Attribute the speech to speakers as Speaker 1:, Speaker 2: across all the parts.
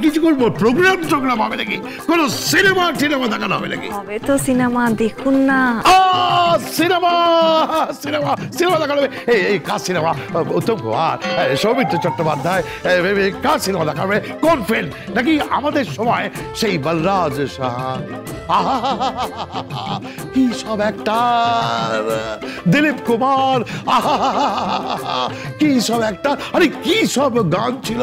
Speaker 1: কিছু করবো, প্রোগ্রাম হবে নাকি? কোনো সিনেমা দেখানো হবে নাকি?
Speaker 2: হবে তো সিনেমা, দেখুন না।
Speaker 1: সিনেমা দেখানো হবে। এই কার সিনেমা? উত্তম কুমার, সৌমিত্র চট্টোপাধ্যায়, কার সিনেমা দেখা হবে? কোন ফিল্ম? নাকি আমাদের সময় সেই বলরাজ সাহানি? কি সব অ্যাক্টর! দিলীপ কুমার, কি সব অ্যাক্টর! আরে কি সব গান ছিল!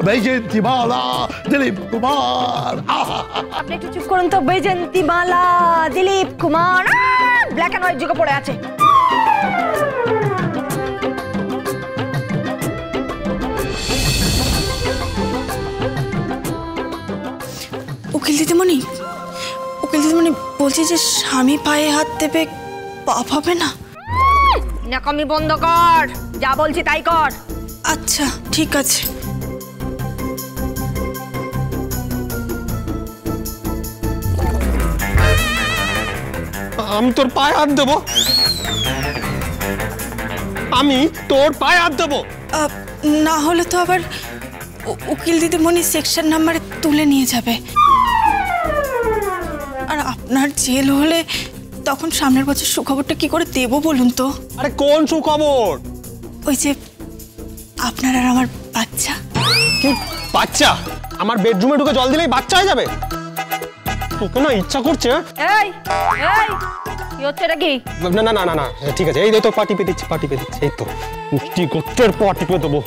Speaker 1: বৈজয়ন্তীমালা, দিলীপ কুমার।
Speaker 2: আপনি একটু চুপ করুন তো। Vyjayanthimala, Dilip Kumar black and white যুগে পড়ে আছে।
Speaker 3: উকিল দিদিমণি বলছি যে স্বামী পায়ে হাত দেবে, পাপ হবে না?
Speaker 2: নাকামি বন্ধ কর, যা বলছি তাই কর।
Speaker 3: আচ্ছা ঠিক আছে।
Speaker 4: আমি তোর পায়ে হাত দেবো? আমি তোর পায়ে হাত দেবো?
Speaker 3: না হলে তো আবার উকিল দিদিমণি সেকশন নাম্বারে তুলে নিয়ে যাবে, আর আপনার জেল হলে তখন সামনের বছর সুখবরটা কি করে দেবো বলুন তো?
Speaker 4: আরে কোন সুখবর?
Speaker 3: ওই যে আপনার আর আমার বাচ্চা।
Speaker 4: কি বাচ্চা? আমার বেডরুমে ঢুকে জল দিলেই বাচ্চা হয়ে যাবে? তোকে না ইচ্ছা করছে।
Speaker 2: এই কি হচ্ছে এটা? কি?
Speaker 4: না ঠিক আছে, এই তো পার্টি পেয়ে দিচ্ছি। এই তো মুষ্টি গোত্রের পার্টি পেয়ে দেবো।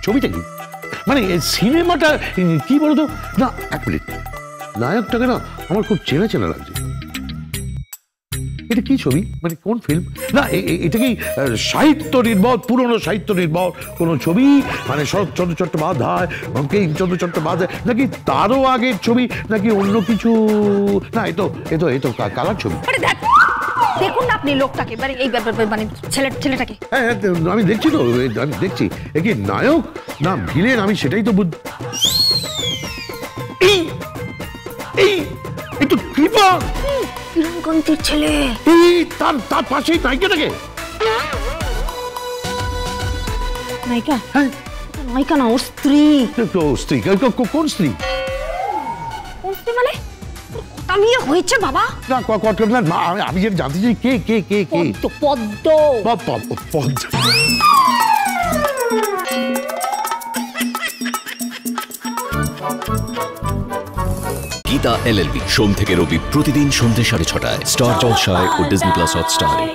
Speaker 1: ছবিটা কি মানে সিনেমাটা কি বলতো? না এক মিনিট, নায়কটাকে না আমার খুব চেনা চেনা লাগছে। এটা কি ছবি, মানে কোন ফিল্ম? না এটা কি সাহিত্য নির্ভর, পুরনো সাহিত্য নির্ভর কোনো ছবি? মানে শরৎচন্দ্র চট্টোপাধ্যায়, বঙ্কিমচন্দ্র চট্টোপাধ্যায়, নাকি তারও আগের ছবি, নাকি অন্য কিছু? না এ তো কালার ছবি।
Speaker 2: দেখুন না আপনি লোকটাকে, মানে এই মানে ছেলেটাকে।
Speaker 1: হ্যাঁ আমি দেখছি তো, আমি দেখছি। এ কি নায়ক না ভিলেন? আমি সেটাই তো এই তো কৃপা,
Speaker 2: কিরণকান্তির ছেলে।
Speaker 1: এই তার পাশেই নায়িকাটাকে।
Speaker 2: নায়িকা?
Speaker 1: হ্যাঁ
Speaker 2: নায়িকা না, ওর স্ত্রী।
Speaker 1: স্ত্রী? কোন স্ত্রী?
Speaker 2: কোন স্ত্রী মানে? কথা নিয়ে হয়েছে বাবা।
Speaker 1: না আমি যেটা জানতে চাই কে
Speaker 2: পদ্ম।
Speaker 5: গীতা LLB সোম থেকে রবি প্রতিদিন সন্ধ্যে 6:30টায় স্টার জলসায় ও ডিজনি প্লাস হটস্টারে।